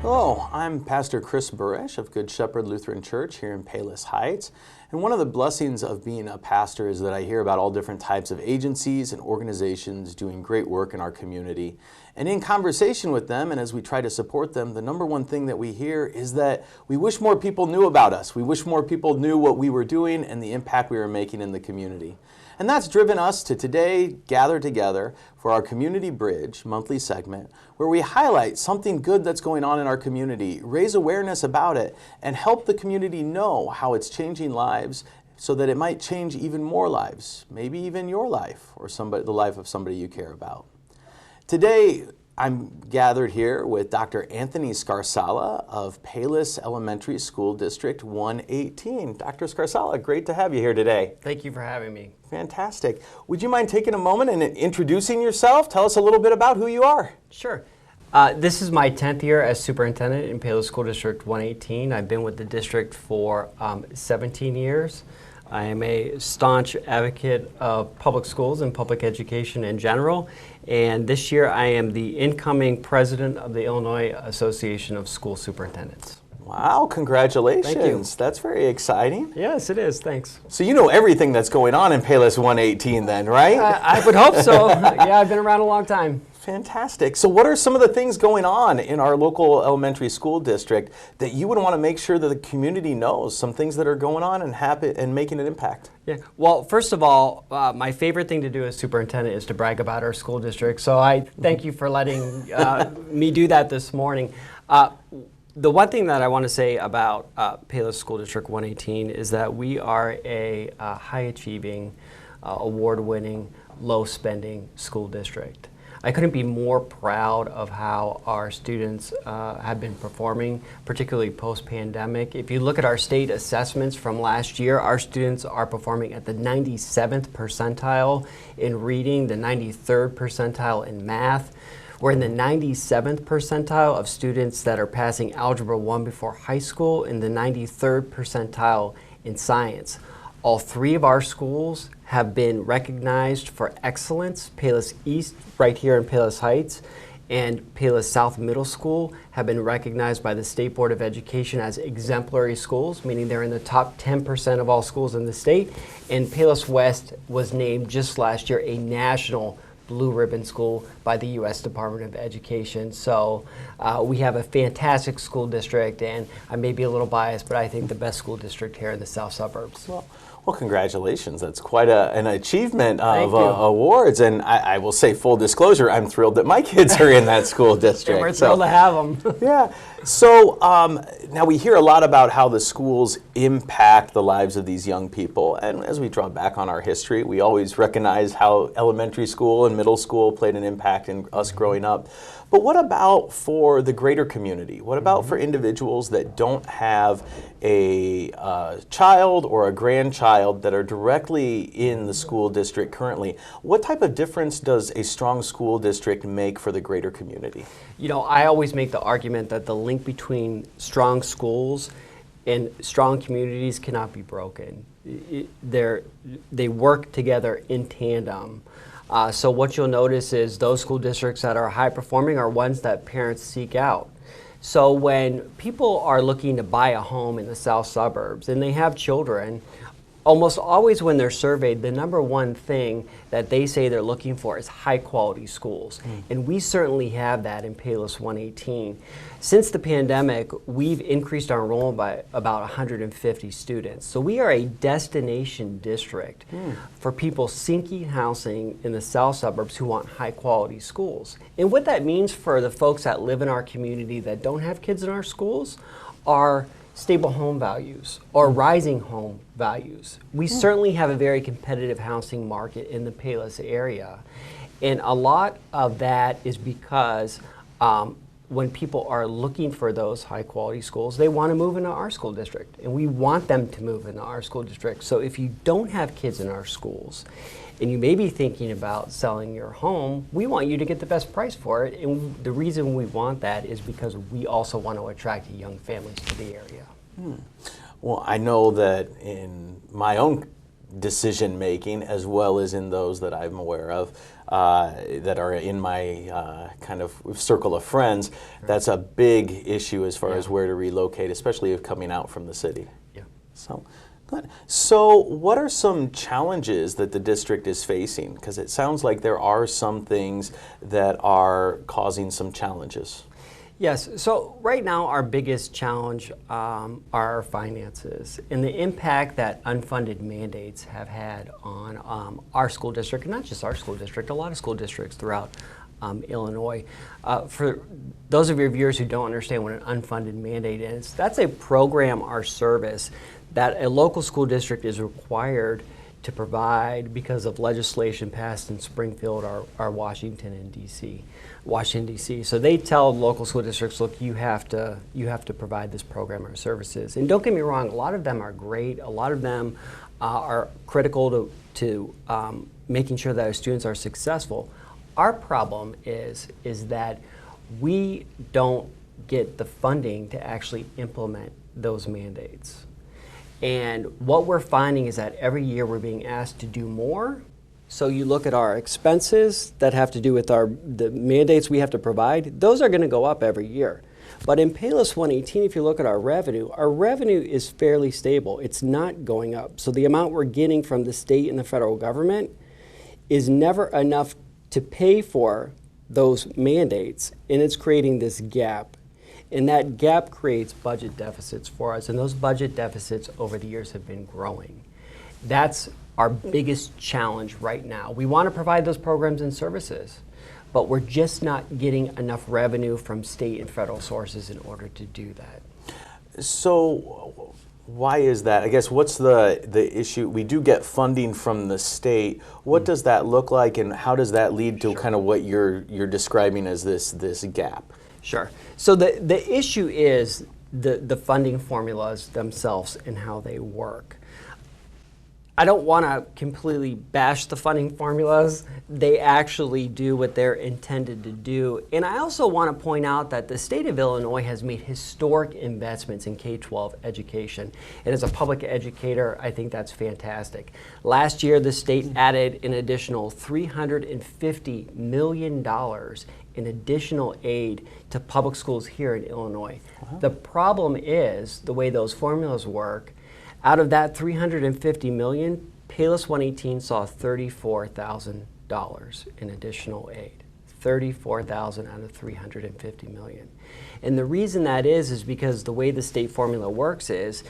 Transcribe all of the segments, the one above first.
Hello, I'm Pastor Chris Burish of Good Shepherd Lutheran Church here in Palos Heights. And one of the blessings of being a pastor is that I hear about all different types of agencies and organizations doing great work in our community. And in conversation with them, and as we try to support them, the number one thing that we hear is that we wish more people knew about us. We wish more people knew what we were doing and the impact we were making in the community. And that's driven us to today gather together for our Community Bridge monthly segment, where we highlight something good that's going on in our community, raise awareness about it, and help the community know how it's changing lives so that it might change even more lives, maybe even your life or the life of somebody you care about. Today, I'm gathered here with Dr. Anthony Scarsella of Palos Elementary School District 118. Dr. Scarsella, great to have you here today. Thank you for having me. Fantastic. Would you mind taking a moment and introducing yourself? Tell us a little bit about who you are. Sure. This is my 10th year as superintendent in Palos School District 118. I've been with the district for 17 years. I am a staunch advocate of public schools and public education in general. And this year I am the incoming president of the Illinois Association of School Superintendents. Wow, congratulations. Thank you. That's very exciting. Yes, it is. Thanks. So you know everything that's going on in Palos 118 then, right? I would hope so. Yeah, I've been around a long time. Fantastic. So what are some of the things going on in our local elementary school district that you would want to make sure that the community knows, some things that are going on and making an impact? Yeah. Well, first of all, my favorite thing to do as superintendent is to brag about our school district. So I thank you for letting me do that this morning. The one thing that I want to say about Palos School District 118 is that we are a high-achieving, award-winning, low-spending school district. I couldn't be more proud of how our students have been performing, particularly post-pandemic. If you look at our state assessments from last year, our students are performing at the 97th percentile in reading, the 93rd percentile in math. We're in the 97th percentile of students that are passing Algebra 1 before high school, and the 93rd percentile in science. All three of our schools have been recognized for excellence. Palos East, right here in Palos Heights, and Palos South Middle School have been recognized by the State Board of Education as exemplary schools, meaning they're in the top 10% of all schools in the state. And Palos West was named just last year a national Blue Ribbon School by the U.S. Department of Education. So we have a fantastic school district, and I may be a little biased, but I think the best school district here in the south suburbs. Well, congratulations. That's quite an achievement of awards. And I will say, full disclosure, I'm thrilled that my kids are in that school district. We're thrilled to have them. Yeah. So now we hear a lot about how the schools impact the lives of these young people. And as we draw back on our history, we always recognize how elementary school and middle school played an impact in us growing up. But what about for the greater community? What about for individuals that don't have a child or a grandchild that are directly in the school district currently? What type of difference does a strong school district make for the greater community? You know, I always make the argument that the link between strong schools and strong communities cannot be broken. They work together in tandem. So what you'll notice is those school districts that are high performing are ones that parents seek out. So when people are looking to buy a home in the south suburbs and they have children, almost always when they're surveyed, the number one thing that they say they're looking for is high quality schools. And we certainly have that in Palos 118. Since the pandemic, we've increased our enrollment by about 150 students. So we are a destination district for people seeking housing in the south suburbs who want high quality schools. And what that means for the folks that live in our community that don't have kids in our schools are stable home values or rising home values. We certainly have a very competitive housing market in the Palos area. And a lot of that is because when people are looking for those high quality schools, they want to move into our school district. And we want them to move into our school district. So if you don't have kids in our schools, and you may be thinking about selling your home, we want you to get the best price for it. And the reason we want that is because we also want to attract young families to the area. Well, I know that in my own decision making, as well as in those that I'm aware of that are in my kind of circle of friends. That's a big issue as far as where to relocate, especially if coming out from the city. Yeah. So, good. So, what are some challenges that the district is facing? Because it sounds like there are some things that are causing some challenges. Yes, so right now our biggest challenge are our finances and the impact that unfunded mandates have had on our school district, and not just our school district, a lot of school districts throughout Illinois. For those of your viewers who don't understand what an unfunded mandate is, that's a program or service that a local school district is required to provide because of legislation passed in Springfield or Washington, D.C. So they tell local school districts, look, you have to provide this program or services. And don't get me wrong, a lot of them are great. A lot of them are critical to making sure that our students are successful. Our problem is that we don't get the funding to actually implement those mandates. And what we're finding is that every year we're being asked to do more. So you look at our expenses that have to do with the mandates we have to provide, those are going to go up every year. But in Payless 118, if you look at our revenue is fairly stable. It's not going up. So the amount we're getting from the state and the federal government is never enough to pay for those mandates, and it's creating this gap. And that gap creates budget deficits for us, and those budget deficits over the years have been growing. That's our biggest challenge right now. We want to provide those programs and services, but we're just not getting enough revenue from state and federal sources in order to do that. So why is that? I guess what's the issue? We do get funding from the state. What does that look like, and how does that lead to kind of what you're describing as this gap? Sure. So the issue is the funding formulas themselves and how they work. I don't want to completely bash the funding formulas. They actually do what they're intended to do. And I also want to point out that the state of Illinois has made historic investments in K-12 education. And as a public educator, I think that's fantastic. Last year, the state added an additional $350 million in additional aid to public schools here in Illinois. Wow. The problem is the way those formulas work. Out of that $350 million, Payless 118 saw $34,000 in additional aid. $34,000 out of $350 million. And the reason that is because the way the state formula works is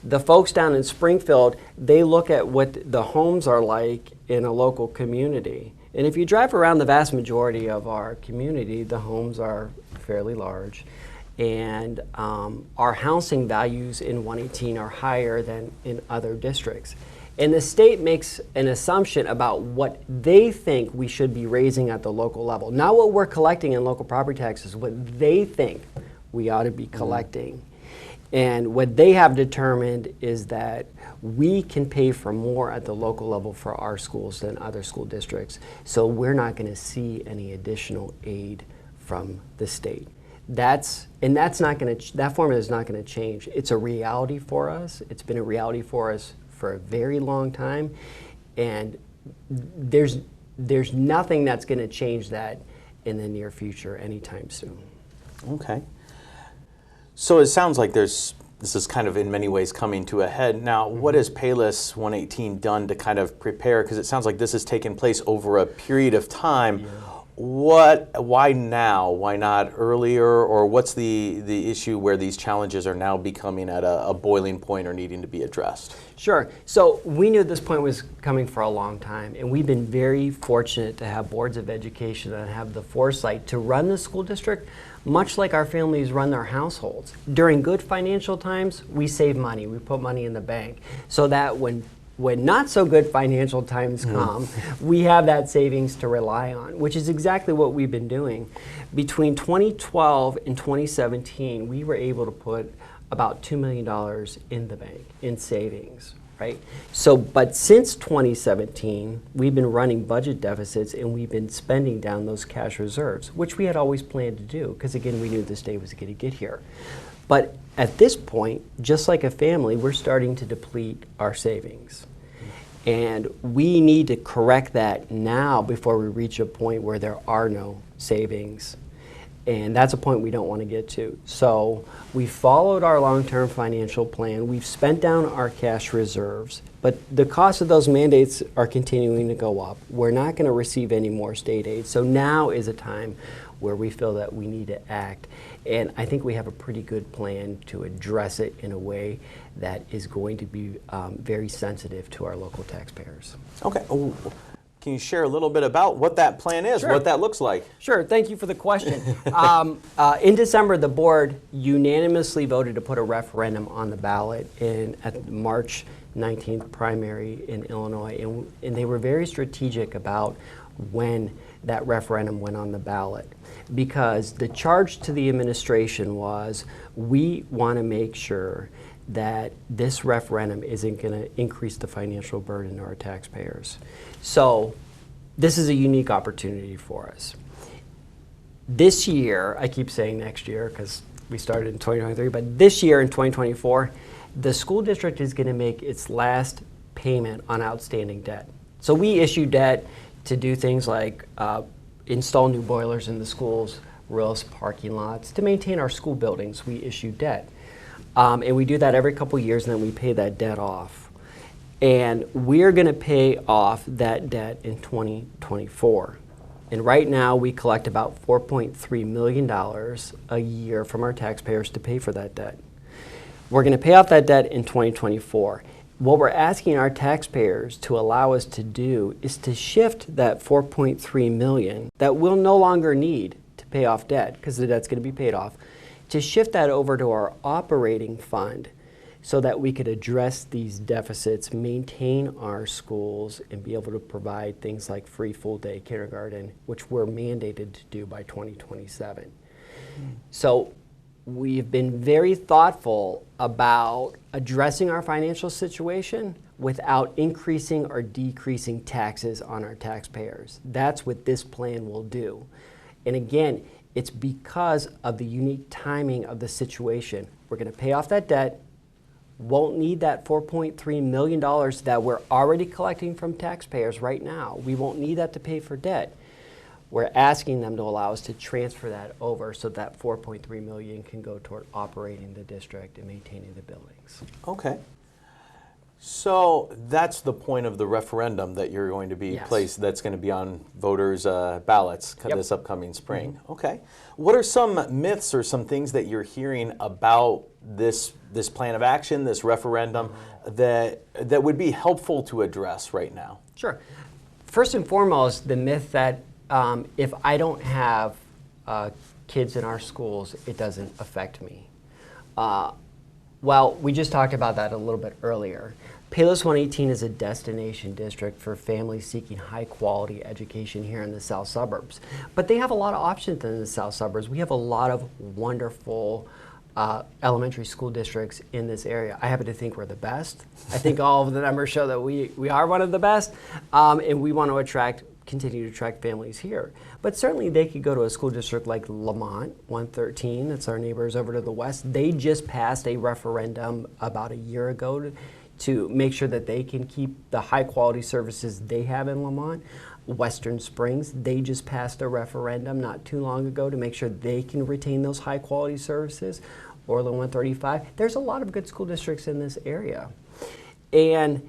the folks down in Springfield, they look at what the homes are like in a local community. And if you drive around the vast majority of our community, the homes are fairly large. And our housing values in 118 are higher than in other districts. And the state makes an assumption about what they think we should be raising at the local level. Not what we're collecting in local property taxes, what they think we ought to be collecting. And what they have determined is that we can pay for more at the local level for our schools than other school districts. So we're not going to see any additional aid from the state. That formula is not going to change. It's a reality for us. It's been a reality for us for a very long time, and there's nothing that's going to change that in the near future anytime soon. Okay. So it sounds like this is kind of in many ways coming to a head. Now, what has Payless 118 done to kind of prepare? Because it sounds like this has taken place over a period of time. Yeah. Why now? Why not earlier? Or what's the issue where these challenges are now becoming at a boiling point or needing to be addressed? Sure. So we knew this point was coming for a long time, and we've been very fortunate to have boards of education that have the foresight to run the school district much like our families run their households. During good financial times, we save money. We put money in the bank so that when not so good financial times come, we have that savings to rely on, which is exactly what we've been doing. Between 2012 and 2017, we were able to put about $2 million in the bank in savings, right? So, but since 2017, we've been running budget deficits and we've been spending down those cash reserves, which we had always planned to do, because again, we knew this day was going to get here. But at this point, just like a family, we're starting to deplete our savings. And we need to correct that now before we reach a point where there are no savings. And that's a point we don't want to get to. So we followed our long-term financial plan. We've spent down our cash reserves, but the cost of those mandates are continuing to go up. We're not going to receive any more state aid. So now is a time where we feel that we need to act. And I think we have a pretty good plan to address it in a way that is going to be very sensitive to our local taxpayers. Okay. Oh, can you share a little bit about what that plan is, Sure. what that looks like? Sure, thank you for the question. In December, the board unanimously voted to put a referendum on the ballot at the March 19th primary in Illinois, and they were very strategic about when that referendum went on the ballot, because the charge to the administration was, we want to make sure that this referendum isn't going to increase the financial burden to our taxpayers. So this is a unique opportunity for us. This year, I keep saying next year because we started in 2023, but this year in 2024, the school district is going to make its last payment on outstanding debt. So we issue debt to do things like install new boilers in the schools, roofs, parking lots. To maintain our school buildings, we issue debt. And we do that every couple years, and then we pay that debt off. And we're going to pay off that debt in 2024. And right now, we collect about $4.3 million a year from our taxpayers to pay for that debt. We're going to pay off that debt in 2024. What we're asking our taxpayers to allow us to do is to shift that $4.3 million that we'll no longer need to pay off debt, because the debt's going to be paid off, to shift that over to our operating fund so that we could address these deficits, maintain our schools, and be able to provide things like free full-day kindergarten, which we're mandated to do by 2027. So we've been very thoughtful about addressing our financial situation without increasing or decreasing taxes on our taxpayers. That's what this plan will do. And again, it's because of the unique timing of the situation. We're going to pay off that debt, won't need that $4.3 million that we're already collecting from taxpayers right now. We won't need that to pay for debt. We're asking them to allow us to transfer that over so that $4.3 million can go toward operating the district and maintaining the buildings. Okay. So that's the point of the referendum that you're going to be placed, that's going to be on voters' ballots this upcoming spring. Mm-hmm. Okay. What are some myths or some things that you're hearing about this plan of action, this referendum, that would be helpful to address right now? Sure. First and foremost, the myth that if I don't have kids in our schools, it doesn't affect me. Well, we just talked about that a little bit earlier. Payless 118 is a destination district for families seeking high-quality education here in the south suburbs. But they have a lot of options in the south suburbs. We have a lot of wonderful elementary school districts in this area. I happen to think we're the best. I think all of the numbers show that we are one of the best, and we want to continue to attract families here. But certainly they could go to a school district like Lamont 113, that's our neighbors over to the west. They just passed a referendum about a year ago to make sure that they can keep the high quality services they have in Lamont. Western Springs, they just passed a referendum not too long ago to make sure they can retain those high quality services. Orland 135, there's a lot of good school districts in this area. And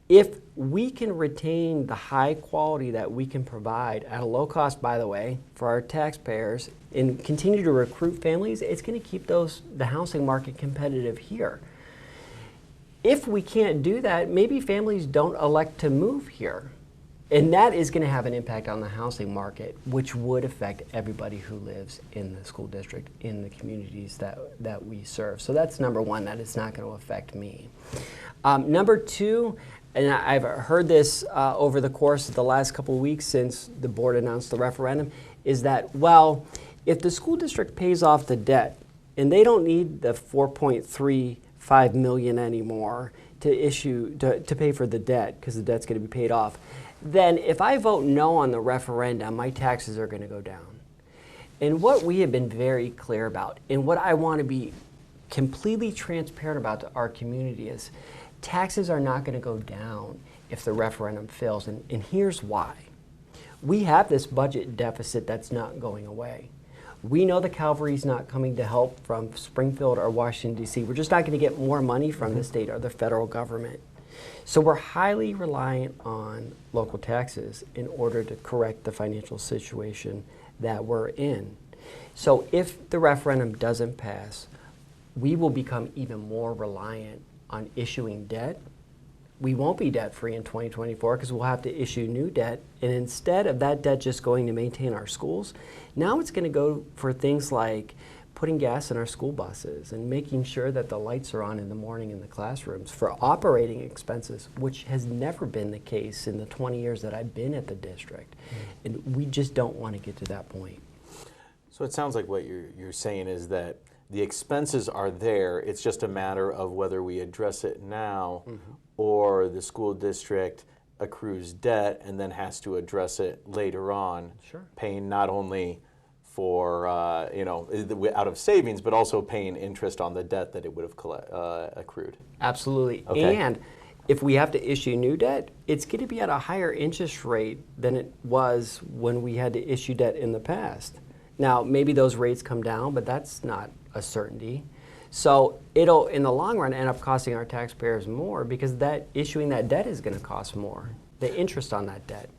if we can retain the high quality that we can provide at a low cost, by the way, for our taxpayers, and continue to recruit families, it's going to keep the housing market competitive here. If we can't do that, maybe families don't elect to move here. And that is going to have an impact on the housing market, which would affect everybody who lives in the school district, in the communities that we serve. So that's number one, that it's not going to affect me. Number two, and I've heard this over the course of the last couple of weeks since the board announced the referendum, is that, well, if the school district pays off the debt and they don't need the $4.35 million anymore to pay for the debt because the debt's going to be paid off, then if I vote no on the referendum, my taxes are going to go down. And what we have been very clear about, and what I want to be completely transparent about to our community, is taxes are not going to go down if the referendum fails, and here's why. We have this budget deficit that's not going away. We know the cavalry's not coming to help from Springfield or Washington, D.C. We're just not going to get more money from the state or the federal government. So we're highly reliant on local taxes in order to correct the financial situation that we're in. So if the referendum doesn't pass, we will become even more reliant on issuing debt. We won't be debt-free in 2024 because we'll have to issue new debt. And instead of that debt just going to maintain our schools, now it's going to go for things like putting gas in our school buses and making sure that the lights are on in the morning in the classrooms, for operating expenses, which has never been the case in the 20 years that I've been at the district. And we just don't want to get to that point. So it sounds like what you're saying is that the expenses are there. It's just a matter of whether we address it now or the school district accrues debt and then has to address it later on, paying not only for, out of savings, but also paying interest on the debt that it would have accrued. Absolutely. Okay. And if we have to issue new debt, it's going to be at a higher interest rate than it was when we had to issue debt in the past. Now, maybe those rates come down, but that's not a certainty. So it'll, in the long run, end up costing our taxpayers more because issuing that debt is going to cost more, the interest on that debt.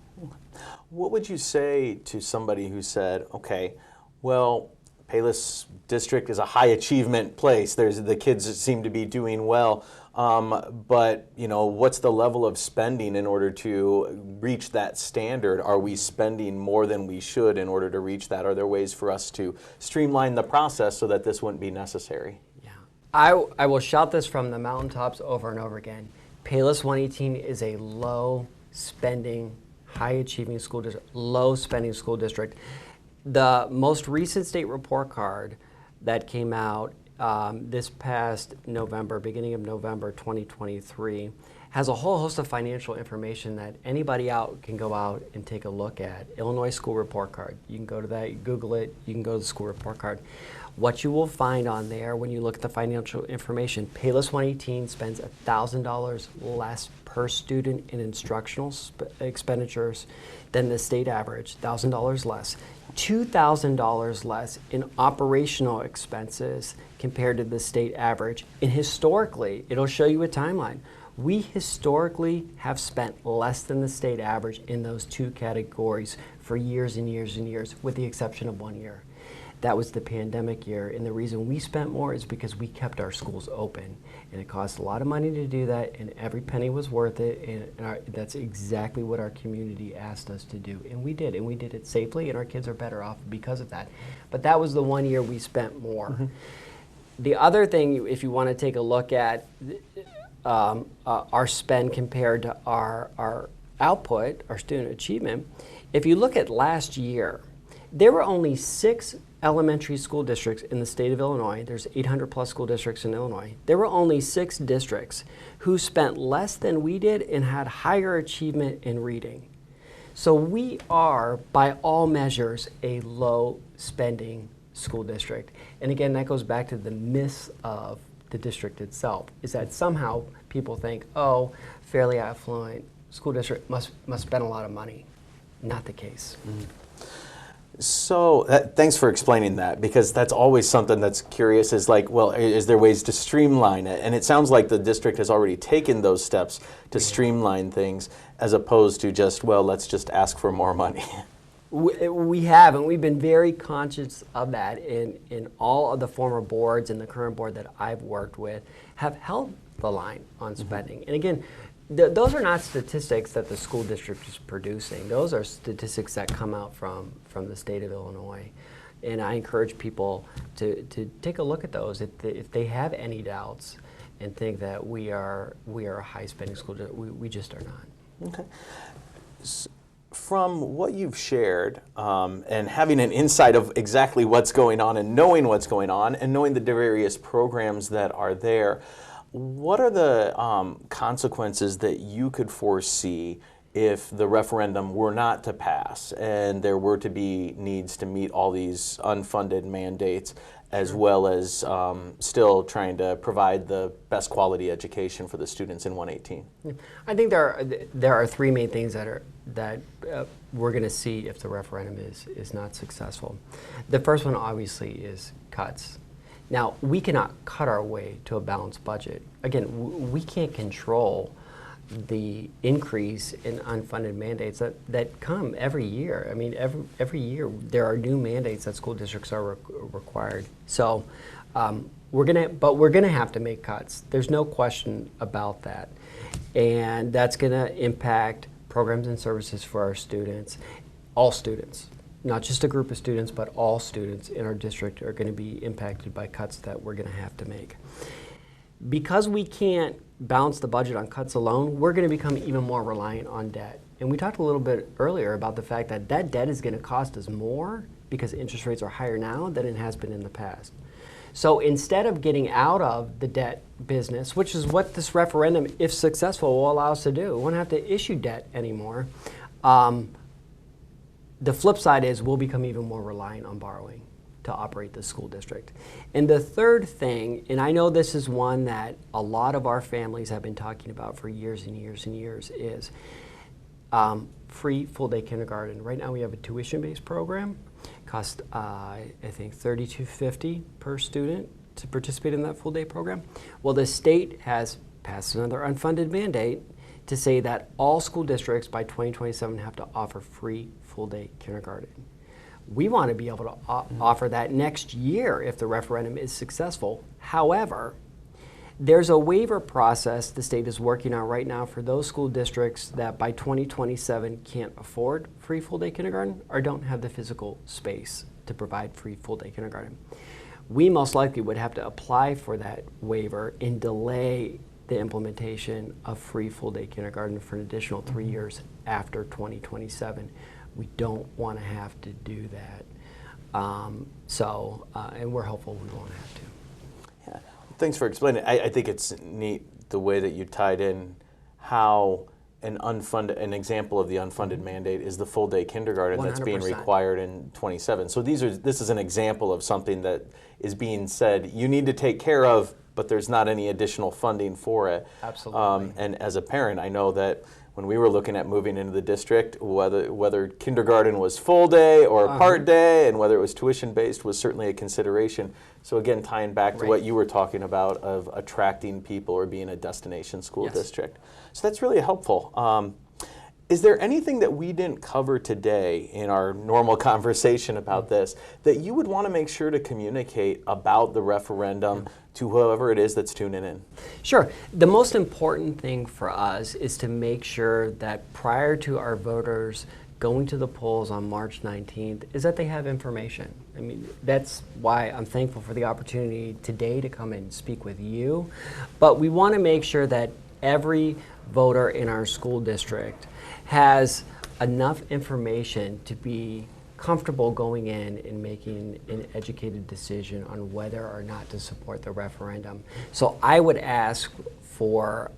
What would you say to somebody who said, okay, well, Payless District is a high achievement place. The kids seem to be doing well, but what's the level of spending in order to reach that standard? Are we spending more than we should in order to reach that? Are there ways for us to streamline the process so that this wouldn't be necessary? Yeah, I will shout this from the mountaintops over and over again. Payless 118 is a low spending, high achieving school district, low spending school district. The most recent state report card that came out this past November, beginning of November 2023, has a whole host of financial information that anybody out can go out and take a look at. Illinois School Report Card. You can go to that, you Google it, you can go to the school report card. What you will find on there when you look at the financial information, Payless 118 spends $1,000 less per student in instructional expenditures than the state average, $1,000 less. $2,000 less in operational expenses compared to the state average. And historically, it'll show you a timeline. We historically have spent less than the state average in those two categories for years and years and years, with the exception of 1 year. That was the pandemic year, and the reason we spent more is because we kept our schools open. And it cost a lot of money to do that, and every penny was worth it, and that's exactly what our community asked us to do. And we did it safely, and our kids are better off because of that. But that was the 1 year we spent more. The other thing, if you want to take a look at our spend compared to our output, our student achievement, if you look at last year, there were only 6 elementary school districts in the state of Illinois. There's 800 plus school districts in Illinois. There were only 6 districts who spent less than we did and had higher achievement in reading. So we are, by all measures, a low spending school district. And again, that goes back to the myths of the district itself, is that somehow people think, oh, fairly affluent school district must spend a lot of money. Not the case. So thanks for explaining that, because that's always something that's curious, is like, well, is there ways to streamline it? And it sounds like the district has already taken those steps to streamline things, as opposed to just, well, let's just ask for more money. We have, and we've been very conscious of that in all of the former boards and the current board that I've worked with have held the line on spending. And again, those are not statistics that the school district is producing. Those are statistics that come out from the state of Illinois. And I encourage people to take a look at those if they have any doubts and think that we are a high spending school district. We just are not. Okay. From what you've shared and having an insight of exactly what's going on and knowing what's going on and knowing the various programs that are there, what are the consequences that you could foresee if the referendum were not to pass and there were to be needs to meet all these unfunded mandates, as well as still trying to provide the best quality education for the students in 118? I think there are three main things that we're going to see if the referendum is not successful. The first one obviously is cuts. Now, we cannot cut our way to a balanced budget. Again, we can't control the increase in unfunded mandates that come every year. I mean, every year there are new mandates that school districts are required. So we're gonna have to make cuts. There's no question about that, and that's gonna impact programs and services for our students, all students. Not just a group of students, but all students in our district are going to be impacted by cuts that we're going to have to make. Because we can't balance the budget on cuts alone, we're going to become even more reliant on debt. And we talked a little bit earlier about the fact that that debt is going to cost us more because interest rates are higher now than it has been in the past. So instead of getting out of the debt business, which is what this referendum, if successful, will allow us to do, we won't have to issue debt anymore. The flip side is we'll become even more reliant on borrowing to operate the school district. And the third thing, and I know this is one that a lot of our families have been talking about for years and years and years, is free full-day kindergarten. Right now we have a tuition-based program. Costs, I think, $32.50 per student to participate in that full-day program. Well, the state has passed another unfunded mandate to say that all school districts by 2027 have to offer free full-day kindergarten. We want to be able to offer that next year if the referendum is successful. However, there's a waiver process the state is working on right now for those school districts that by 2027 can't afford free full-day kindergarten or don't have the physical space to provide free full-day kindergarten. We most likely would have to apply for that waiver and delay the implementation of free full-day kindergarten for an additional 3 years after 2027. We don't want to have to do that. And we're hopeful we won't have to. Yeah. Thanks for explaining. I think it's neat the way that you tied in how an example of the unfunded mandate is the full-day kindergarten 100%. That's being required in 27. So this is an example of something that is being said you need to take care of, but there's not any additional funding for it. Absolutely. And as a parent, I know that when we were looking at moving into the district, whether kindergarten was full day or part day, and whether it was tuition based was certainly a consideration. So again, tying back to what you were talking about of attracting people or being a destination school district. So that's really helpful. Is there anything that we didn't cover today in our normal conversation about this that you would want to make sure to communicate about the referendum to whoever it is that's tuning in? Sure. The most important thing for us is to make sure that prior to our voters going to the polls on March 19th is that they have information. I mean, that's why I'm thankful for the opportunity today to come and speak with you. But we want to make sure that every voter in our school district has enough information to be comfortable going in and making an educated decision on whether or not to support the referendum. So I would ask for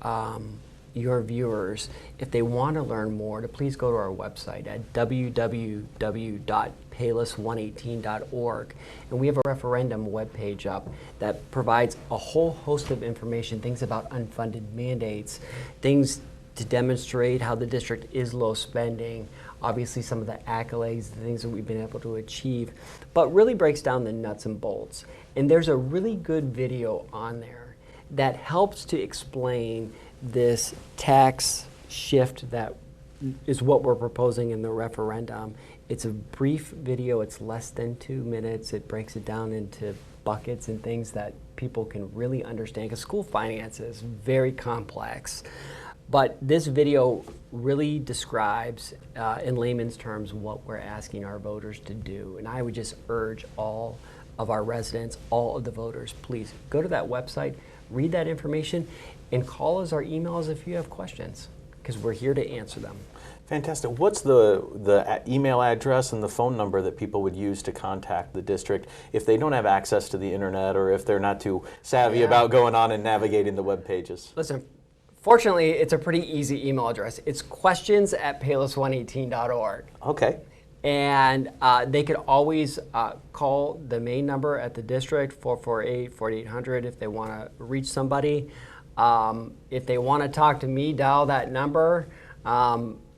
your viewers, if they want to learn more, to please go to our website at www.payless118.org. And we have a referendum webpage up that provides a whole host of information, things about unfunded mandates, things to demonstrate how the district is low spending, obviously some of the accolades, the things that we've been able to achieve, but really breaks down the nuts and bolts. And there's a really good video on there that helps to explain this tax shift that is what we're proposing in the referendum. It's a brief video, it's less than 2 minutes. It breaks it down into buckets and things that people can really understand, because school finance is very complex. But this video really describes, in layman's terms, what we're asking our voters to do. And I would just urge all of our residents, all of the voters, please go to that website, read that information, and call us or email us if you have questions, because we're here to answer them. Fantastic. What's the email address and the phone number that people would use to contact the district if they don't have access to the internet or if they're not too savvy about going on and navigating the web pages? Listen, Fortunately, it's a pretty easy email address. It's questions@payless118.org. Okay. And they could always call the main number at the district, 448-4800, if they want to reach somebody. If they want to talk to me, dial that number.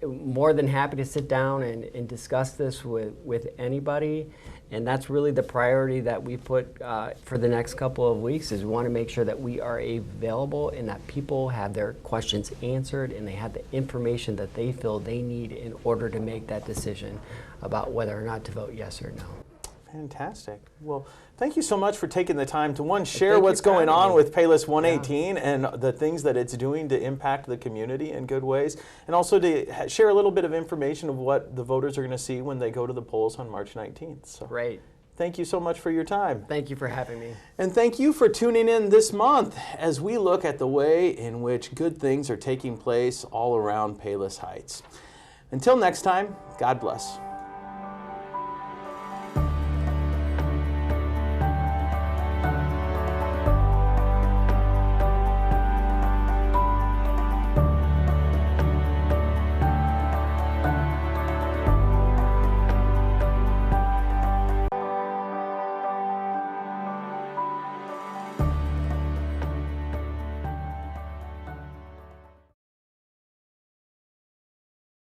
More than happy to sit down and discuss this with anybody. And that's really the priority that we put for the next couple of weeks, is we want to make sure that we are available and that people have their questions answered and they have the information that they feel they need in order to make that decision about whether or not to vote yes or no. Fantastic. Well, thank you so much for taking the time to, share Thank what's you for going having on me. with Payless 118 and the things that it's doing to impact the community in good ways, and also to share a little bit of information of what the voters are going to see when they go to the polls on March 19th. So, Great. thank you so much for your time. Thank you for having me. And thank you for tuning in this month as we look at the way in which good things are taking place all around Payless Heights. Until next time, God bless.